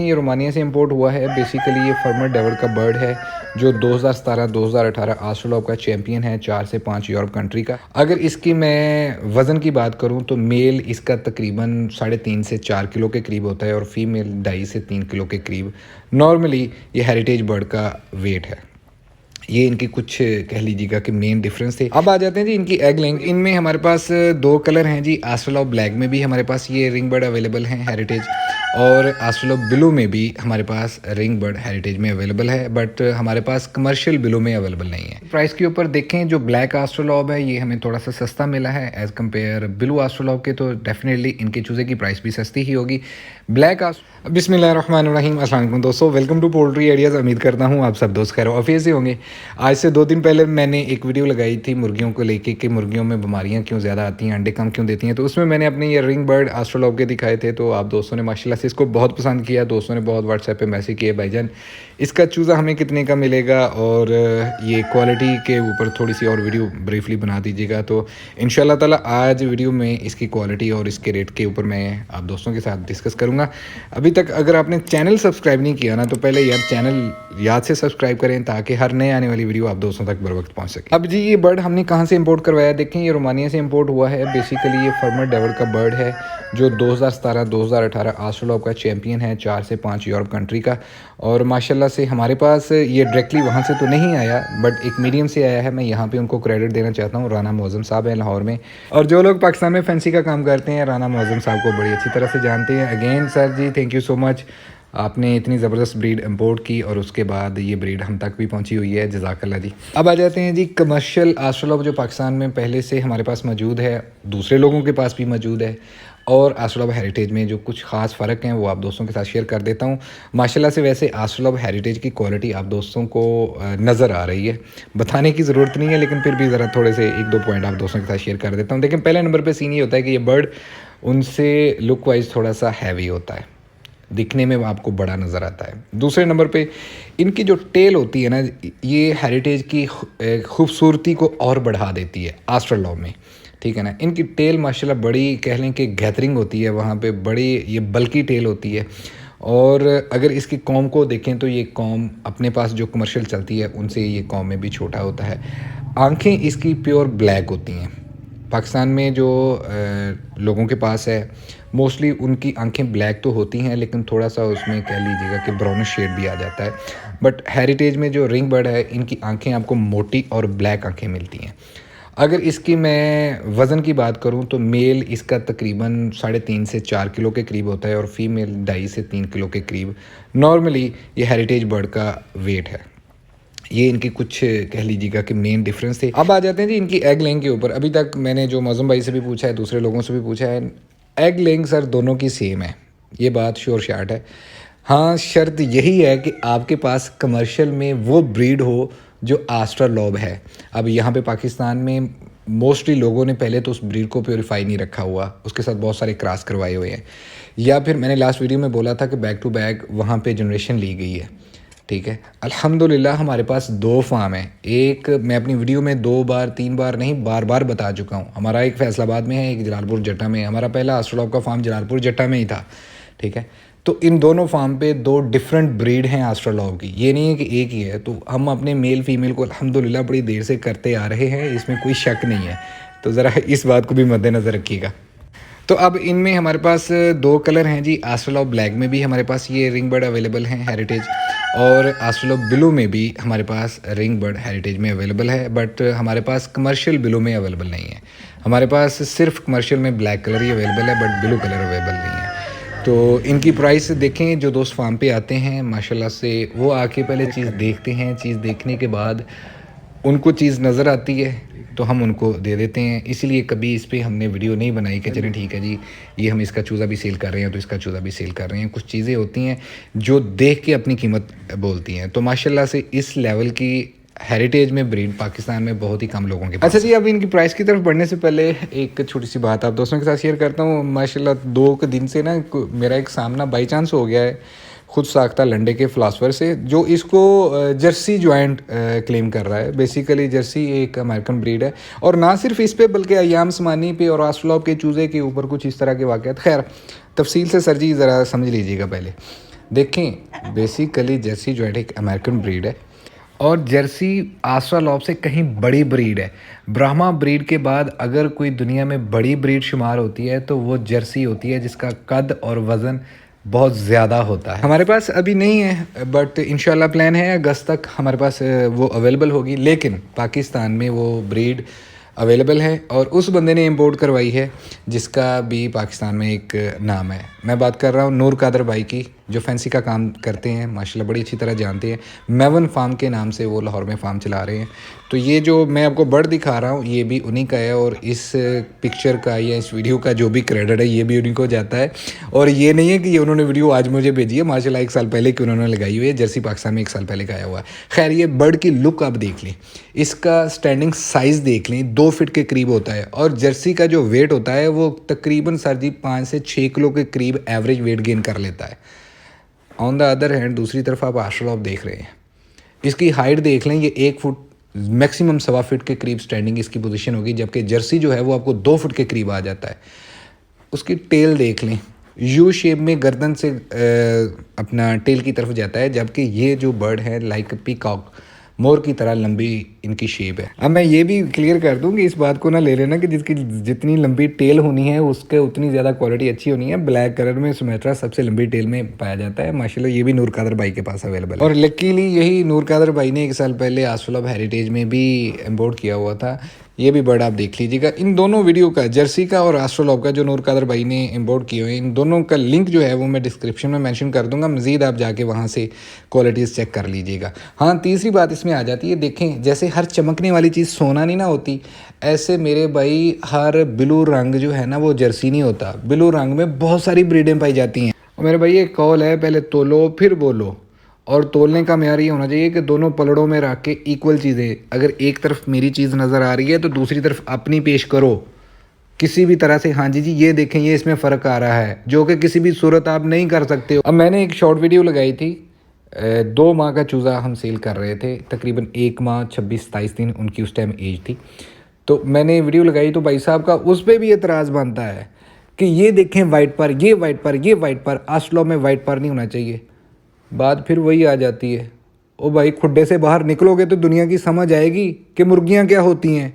ये रोमानिया से इंपोर्ट हुआ है। बेसिकली ये फर्मर डेवर का बर्ड है जो 2017-2018 आस्ट्रोलॉब का चैंपियन है 4 से 5 यूरोप कंट्री का। अगर इसकी मैं वज़न की बात करूं तो मेल इसका तकरीबन 3.5 से 4 किलो के करीब होता है और फीमेल 2.5 से 3 किलो के करीब नॉर्मली ये हेरिटेज बर्ड का वेट है। ये इनके कुछ कह लीजिएगा कि मेन डिफरेंस थे। अब आ जाते हैं जी इनकी एग लेंथ। इनमें हमारे पास दो कलर हैं जी। आस्ट्रोलॉब ब्लैक में भी हमारे पास ये रिंग बर्ड अवेलेबल हैं हेरिटेज, और आस्ट्रोलॉब ब्लू में भी हमारे पास रिंग बर्ड हेरिटेज में अवेलेबल है, बट हमारे पास कमर्शियल ब्लू में अवेलेबल नहीं है। प्राइस के ऊपर देखें, जो ब्लैक आस्ट्रोलॉब है ये हमें थोड़ा सा सस्ता मिला है एज़ कम्पेयर ब्लू आस्ट्रोलॉब के, तो डेफिनेटली इनके चूज़े की प्राइस भी सस्ती ही होगी। ब्लैक बिस्मिल्लाहिर्रहमानिर्रहीम, अस्सलाम वालेकुम दोस्तों, वेलकम टू पोल्ट्री आइडियाज़। उम्मीद करता हूँ आप सब दोस्त खैर ऑफिस से होंगे। आज से 2 दिन पहले मैंने एक वीडियो लगाई थी मुर्गियों को लेके कि मुर्गियों में बीमारियाँ क्यों ज़्यादा आती हैं, अंडे कम क्यों देती हैं, तो उसमें मैंने अपने ये रिंग बर्ड आस्ट्रोलॉब के दिखाए थे। तो आप दोस्तों ने माशाल्लाह से इसको बहुत पसंद किया। दोस्तों ने बहुत व्हाट्सएप पे मैसेज किए, भाईजान इसका चूज़ा हमें कितने का मिलेगा, और ये क्वालिटी के ऊपर थोड़ी सी और वीडियो ब्रीफली बना दीजिएगा। तो इंशाल्लाह ताला आज वीडियो में इसकी क्वालिटी और इसके रेट के ऊपर मैं आप दोस्तों के साथ डिस्कस करूँगा। अभी तक अगर आपने चैनल सब्सक्राइब नहीं किया ना, तो पहले यार चैनल याद से सब्सक्राइब करें ताकि हर नए आने वाली वीडियो आप दोस्तों तक बर वक्त पहुँच सके। अब जी ये बर्ड हमने कहाँ से इंपोर्ट करवाया, देखें ये रोमानिया से इंपोर्ट हुआ है। बेसिकली ये फर्मर डेवर का बर्ड है जो 2017-2018 आस्ट्रोलॉब का चैंपियन है 4 से 5 यूरोप कंट्री का, और माशाल्लाह से हमारे पास ये डायरेक्टली वहाँ से तो नहीं आया, बट एक मीडियम से आया है। मैं यहाँ पे उनको क्रेडिट देना चाहता हूँ, राना मौज़म साहब हैं लाहौर में, और जो लोग पाकिस्तान में फैंसी का काम करते हैं राना मौज़म साहब को बड़ी अच्छी तरह से जानते हैं। Again sir ji thank you so much, आपने इतनी ज़बरदस्त ब्रीड इंपोर्ट की और उसके बाद ये ब्रीड हम तक भी पहुंची हुई है, जज़ाकल्लाह जी। अब आ जाते हैं जी कमर्शियल आस्ट्रोलॉब जो पाकिस्तान में पहले से हमारे पास मौजूद है, दूसरे लोगों के पास भी मौजूद है, और आस्ट्रोलॉब हेरिटेज में जो कुछ ख़ास फ़र्क हैं वो आप दोस्तों के साथ शेयर कर देता हूँ। माशाल्लाह से वैसे आस्ट्रोलॉब हेरिटेज की क्वालिटी आप दोस्तों को नज़र आ रही है, बताने की ज़रूरत नहीं है, लेकिन फिर भी ज़रा थोड़े से 1-2 पॉइंट आप दोस्तों के साथ शेयर कर देता हूँ। लेकिन पहले नंबर पर सीन ये होता है कि ये बर्ड उनसे लुक वाइज थोड़ा सा हैवी होता है, दिखने में आपको बड़ा नज़र आता है। दूसरे नंबर पे इनकी जो टेल होती है ना, ये हेरिटेज की खूबसूरती को और बढ़ा देती है आस्ट्रोलॉब में, ठीक है ना। इनकी टेल माशाल्लाह बड़ी कह लें कि गैदरिंग होती है, वहाँ पे बड़ी ये बल्की टेल होती है। और अगर इसकी कॉम को देखें तो ये कॉम अपने पास जो कमर्शियल चलती है उनसे ये कॉम में भी छोटा होता है। आँखें इसकी प्योर ब्लैक होती हैं। पाकिस्तान में जो लोगों के पास है मोस्टली उनकी आंखें ब्लैक तो होती हैं, लेकिन थोड़ा सा उसमें कह लीजिएगा कि ब्राउनिश शेड भी आ जाता है। बट हेरिटेज में जो रिंग बर्ड है इनकी आंखें आपको मोटी और ब्लैक आंखें मिलती हैं। अगर इसकी मैं वज़न की बात करूं तो मेल इसका तकरीबन 3.5 से 4 किलो के करीब होता है और फीमेल 2.5 से 3 किलो के करीब नॉर्मली ये हेरिटेज बर्ड का वेट है। ये इनके कुछ कह लीजिएगा कि मेन डिफरेंस थे। अब आ जाते हैं जी इनकी एग लेंग के ऊपर। अभी तक मैंने जो मौज़म भाई से भी पूछा है, दूसरे लोगों से भी पूछा है, एग लेंग सर दोनों की सेम है, ये बात श्योर शार्ट है। हाँ, शर्त यही है कि आपके पास कमर्शियल में वो ब्रीड हो जो आस्ट्रोलॉब है। अब यहाँ पे पाकिस्तान में मोस्टली लोगों ने पहले तो उस ब्रीड को प्योरीफाई नहीं रखा हुआ, उसके साथ बहुत सारे क्रॉस करवाए हुए हैं, या फिर मैंने लास्ट वीडियो में बोला था कि बैक टू बैक वहाँ पे जनरेशन ली गई है, ठीक है। अल्हम्दुलिल्लाह हमारे पास 2 फार्म है। एक मैं अपनी वीडियो में 2 बार 3 बार नहीं बार बार बता चुका हूँ, हमारा एक फैसलाबाद में है, एक जलालपुर जट्टा में है। हमारा पहला आस्ट्रोलॉब का फार्म जलालपुर जट्टा में ही था, ठीक है। तो इन दोनों फार्म पे 2 डिफरेंट ब्रीड हैं आस्ट्रोलॉब की, ये नहीं है कि एक ही है। तो हम अपने मेल फीमेल को अल्हम्दुलिल्लाह बड़ी देर से करते आ रहे हैं, इसमें कोई शक नहीं है। तो ज़रा इस बात को भी मद्देनज़र रखिएगा। तो अब इनमें हमारे पास 2 कलर हैं जी। आस्ट्रोलॉब ब्लैक में भी हमारे पास ये रिंग बर्ड अवेलेबल हैं हेरिटेज, और आस्ट्रोलॉब ब्लू में भी हमारे पास रिंग बर्ड हेरिटेज में अवेलेबल है, बट हमारे पास कमर्शियल ब्लू में अवेलेबल नहीं है। हमारे पास सिर्फ कमर्शियल में ब्लैक कलर ही अवेलेबल है, बट ब्लू कलर अवेलेबल नहीं है। तो इनकी प्राइस देखें, जो दोस्त फार्म पे आते हैं माशाल्लाह से वो आके पहले चीज़ देखते हैं, चीज़ देखने के बाद उनको चीज़ नज़र आती है तो हम उनको दे देते हैं। इसीलिए कभी इस पे हमने वीडियो नहीं बनाई कि चलें ठीक है जी ये हम इसका चूज़ा भी सेल कर रहे हैं तो इसका चूज़ा भी सेल कर रहे हैं। कुछ चीज़ें होती हैं जो देख के अपनी कीमत बोलती हैं। तो माशाल्लाह से इस लेवल की हेरिटेज में ब्रीड पाकिस्तान में बहुत ही कम लोगों के पास। अच्छा जी, अब इनकी प्राइस की तरफ बढ़ने से पहले एक छोटी सी बात आप दोस्तों के साथ शेयर करता हूँ। माशाल्लाह 2 दिन से ना मेरा एक सामना बाई चांस हो गया है खुद साख्ता लंडे के फ़िलासफ़र से, जो इसको जर्सी जॉइंट क्लेम कर रहा है। बेसिकली जर्सी एक अमेरिकन ब्रीड है, और ना सिर्फ इस पे बल्कि अयाम समानी पे और आस्ट्रोलॉब के चूज़े के ऊपर कुछ इस तरह के वाक़यात। खैर तफसील से सर जी ज़रा समझ लीजिएगा पहले। देखें बेसिकली जर्सी जो है एक अमेरिकन ब्रीड है और जर्सी आस्ट्रालॉब से कहीं बड़ी ब्रीड है। ब्राह्मा ब्रीड के बाद अगर कोई दुनिया में बड़ी ब्रीड शुमार होती है तो वो जर्सी होती है, जिसका कद और वज़न बहुत ज़्यादा होता है। हमारे पास अभी नहीं है बट इंशाल्लाह प्लान है अगस्त तक हमारे पास वो अवेलेबल होगी, लेकिन पाकिस्तान में वो ब्रीड अवेलेबल है और उस बंदे ने इंपोर्ट करवाई है जिसका भी पाकिस्तान में एक नाम है। मैं बात कर रहा हूँ नूर कादर भाई की, जो फैंसी का काम करते हैं, माशाल्लाह बड़ी अच्छी तरह जानते हैं। मेवन फार्म के नाम से वो लाहौर में फार्म चला रहे हैं। तो ये जो मैं आपको बर्ड दिखा रहा हूँ ये भी उन्हीं का है और इस पिक्चर का या इस वीडियो का जो भी क्रेडिट है ये भी उन्हीं को जाता है। और ये नहीं है कि ये उन्होंने वीडियो आज मुझे भेजी है, माशाल्लाह 1 साल पहले की उन्होंने लगाई हुई है। जर्सी पाकिस्तान में 1 साल पहले का आया हुआ है। खैर ये बर्ड की लुक आप देख लें, इसका स्टैंडिंग साइज़ देख लें, 2 फीट के करीब होता है और जर्सी का जो वेट होता है वो तकरीबन सर जी 5 से 6 किलो के करीब एवरेज वेट गेन कर लेता है। ऑन द अदर हैंड दूसरी तरफ आप आस्ट्रालॉब देख रहे हैं, इसकी हाइट देख लें, ये 1 फुट मैक्सिमम 1.25 फीट के करीब स्टैंडिंग इसकी पोजीशन होगी, जबकि जर्सी जो है वो आपको 2 फुट के करीब आ जाता है। उसकी टेल देख लें, यू शेप में गर्दन से अपना टेल की तरफ जाता है, जबकि ये जो बर्ड है लाइक पीकॉक मोर की तरह लंबी इनकी शेप है। अब मैं ये भी क्लियर कर दूं कि इस बात को ना ले लेना कि जिसकी जितनी लंबी टेल होनी है उसके उतनी ज़्यादा क्वालिटी अच्छी होनी है। ब्लैक कलर में सुमेत्रा सबसे लंबी टेल में पाया जाता है। माशाल्लाह ये भी नूर कादर भाई के पास अवेलेबल है और लकीली यही नूर कादर भाई ने 1 साल पहले आस्ट्रालॉब हेरिटेज में भी इम्पोर्ट किया हुआ था। ये भी बर्ड आप देख लीजिएगा। इन दोनों वीडियो का, जर्सी का और आस्ट्रालॉब का, जो नूर कादर भाई ने इम्पोर्ट किए हुए, इन दोनों का लिंक जो है वो मैं डिस्क्रिप्शन में मेंशन कर दूंगा। मज़ीद आप जाके वहाँ से क्वालिटीज़ चेक कर लीजिएगा। हाँ, तीसरी बात इसमें आ जाती है, देखें जैसे हर चमकने वाली चीज़ सोना नहीं ना होती, ऐसे मेरे भाई हर ब्लू रंग जो है ना वो जर्सी नहीं होता। ब्लू रंग में बहुत सारी ब्रीडें पाई जाती हैं। और मेरे भाई एक कॉल है, पहले तोलो फिर बोलो। और तोलने का म्यार ये होना चाहिए कि दोनों पलड़ों में रख के इक्वल चीज़ें, अगर एक तरफ मेरी चीज़ नज़र आ रही है तो दूसरी तरफ अपनी पेश करो किसी भी तरह से। हाँ जी जी ये देखें, ये इसमें फ़र्क आ रहा है, जो कि किसी भी सूरत आप नहीं कर सकते हो। अब मैंने एक शॉर्ट वीडियो लगाई थी, 2 माह का चूज़ा हम सेल कर रहे थे, तकरीबन 1 माह 26-27 दिन उनकी उस टाइम एज थी। तो मैंने वीडियो लगाई तो भाई साहब का उस पर भी एतराज़ बनता है कि ये देखें वाइट पर, ये वाइट पर, ये वाइट पर, आस्ट्रालॉब में वाइट पर नहीं होना चाहिए। बात फिर वही आ जाती है, ओ भाई खुड्डे से बाहर निकलोगे तो दुनिया की समझ आएगी कि मुर्गियां क्या होती हैं।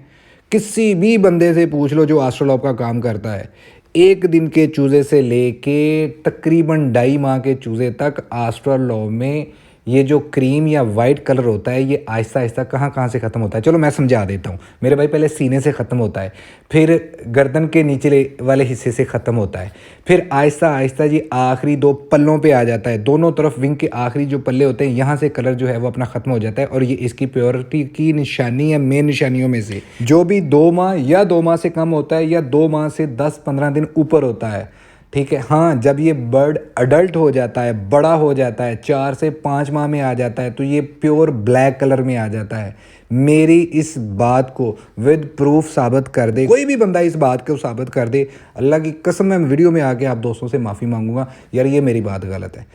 किसी भी बंदे से पूछ लो जो आस्ट्रालॉब का काम करता है, 1 दिन के चूज़े से लेके तकरीबन 2.5 माह के चूज़े तक आस्ट्रालॉब में ये जो क्रीम या वाइट कलर होता है ये आहिस्ता आहिस्ता कहाँ कहाँ से ख़त्म होता है। चलो मैं समझा देता हूँ मेरे भाई। पहले सीने से ख़त्म होता है, फिर गर्दन के निचले वाले हिस्से से ख़त्म होता है, फिर आहिस्ता आहिस्ता जी आखिरी 2 पल्लों पे आ जाता है। दोनों तरफ विंग के आखिरी जो पल्ले होते हैं यहाँ से कलर जो है वो अपना ख़त्म हो जाता है। और ये इसकी प्योरिटी की निशानी या मेन निशानियों में से जो भी 2 माह या 2 माह से कम होता है या 2 माह से 10-15 दिन ऊपर होता है, ठीक है। हाँ, जब ये बर्ड अडल्ट हो जाता है, बड़ा हो जाता है, 4 से 5 माह में आ जाता है, तो ये प्योर ब्लैक कलर में आ जाता है। मेरी इस बात को विद प्रूफ साबित कर दे, कोई भी बंदा इस बात को साबित कर दे, अल्लाह की कसम मैं वीडियो में आके आप दोस्तों से माफ़ी मांगूंगा, यार ये मेरी बात गलत है।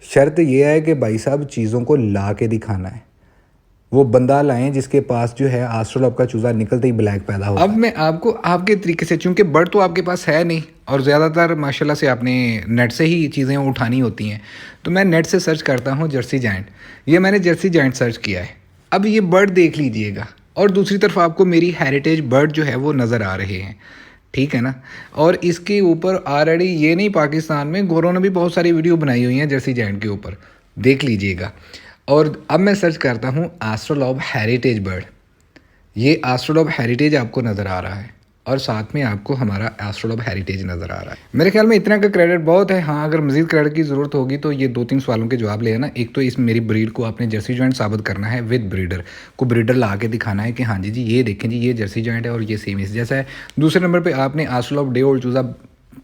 शर्त ये है कि भाई साहब चीज़ों को ला के दिखाना है। वो बंदा लाएं जिसके पास जो है आस्ट्रालॉब का चूज़ा निकलते ही ब्लैक पैदा हो। अब मैं आपको आपके तरीके से, चूंकि बर्ड तो आपके पास है नहीं और ज़्यादातर माशाल्लाह से आपने नेट से ही चीज़ें उठानी होती हैं, तो मैं नेट से सर्च करता हूँ जर्सी जायंट। ये मैंने जर्सी जायंट सर्च किया है। अब ये बर्ड देख लीजिएगा और दूसरी तरफ आपको मेरी हेरिटेज बर्ड जो है वो नज़र आ रहे हैं, ठीक है ना। और इसके ऊपर ऑलरेडी ये नहीं, पाकिस्तान में गोरों ने भी बहुत सारी वीडियो बनाई हुई हैं जर्सी जायंट के ऊपर, देख लीजिएगा। और अब मैं सर्च करता हूँ आस्ट्रालॉब हेरिटेज बर्ड। ये आस्ट्रालॉब हेरिटेज आपको नज़र आ रहा है और साथ में आपको हमारा आस्ट्रालॉब हेरिटेज नज़र आ रहा है। मेरे ख्याल में इतना का क्रेडिट बहुत है। हाँ, अगर मज़ीद क्रेडिट की ज़रूरत होगी तो ये 2-3 सवालों के जवाब ले ना। एक तो इस मेरी ब्रीड को आपने जर्सी जॉइंट साबित करना है विद ब्रीडर को, ब्रीडर ला के दिखाना है कि हाँ जी जी ये देखें जी ये जर्सी जॉइंट है और ये सेम इस जैसा है। दूसरे नंबर पर आपने आस्ट्रालॉब डे ओल्ड चूज़ा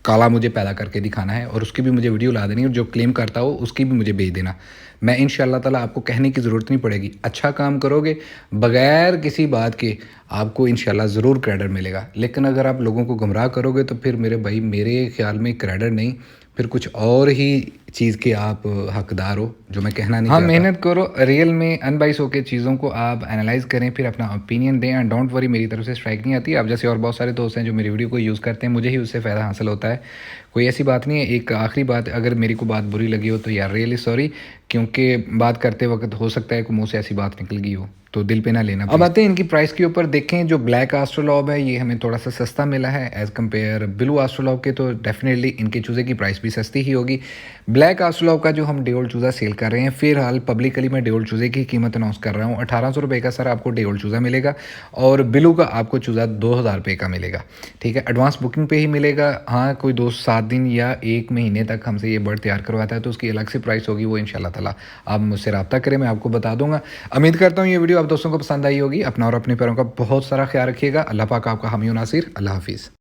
काला मुझे पैदा करके दिखाना है और उसकी भी मुझे वीडियो ला देनी है और जो क्लेम करता हो उसकी भी मुझे भेज देना। मैं इंशाअल्लाह ताला आपको कहने की ज़रूरत नहीं पड़ेगी। अच्छा काम करोगे बग़ैर किसी बात के आपको इंशाअल्लाह ज़रूर क्रेडिट मिलेगा। लेकिन अगर आप लोगों को गुमराह करोगे तो फिर मेरे भाई मेरे ख्याल में क्रेडिट नहीं, फिर कुछ और ही चीज़ के आप हकदार हो, जो मैं कहना नहीं चाहता। हाँ, मेहनत करो, रियल में अनबाइस होकर चीज़ों को आप एनालाइज़ करें, फिर अपना ओपिनियन दें। एंड डोंट वरी, मेरी तरफ से स्ट्राइक नहीं आती। आप जैसे और बहुत सारे दोस्त हैं जो मेरी वीडियो को यूज़ करते हैं, मुझे ही उससे फ़ायदा हासिल होता है, कोई ऐसी बात नहीं है। एक आखिरी बात, अगर मेरी को बात बुरी लगी हो तो यार रियली सॉरी, क्योंकि बात करते वक्त हो सकता है कि मुँह से ऐसी बात निकल गई हो, तो दिल पे ना लेना। अब आते हैं इनकी प्राइस के ऊपर। देखें, जो ब्लैक एस्ट्रोलॉब है ये हमें थोड़ा सा सस्ता मिला है एज़ कम्पेयर ब्लू एस्ट्रोलॉब के, तो डेफिनेटली इनके चूज़े की प्राइस भी सस्ती ही होगी। ब्लैक एस्ट्रोलॉब का जो हम डे ओल्ड चूज़ा सेल कर रहे हैं, फिलहाल पब्लिकली मैं डे ओल्ड चूज़े की कीमत अनाउंस कर रहा हूँ, 1800 रुपये का सर आपको डे ओल्ड चूज़ा मिलेगा, और ब्लू का आपको चूज़ा 2000 रुपये का मिलेगा। ठीक है, एडवांस बुकिंग पे ही मिलेगा। हाँ, कोई दोस्त 7 दिन या 1 महीने तक हमसे ये बर्ड तैयार करवाता है तो उसकी अलग से प्राइस होगी, वो इंशाल्लाह ताला आप मुझसे रब्ता करें, मैं आपको बता दूंगा। उम्मीद करता हूँ ये वीडियो आप दोस्तों को पसंद आई होगी। अपना और अपने पैरों का बहुत सारा ख्याल रखिएगा। अल्लाह पाक आपका हामी नासिर। अल्लाह हाफिज़।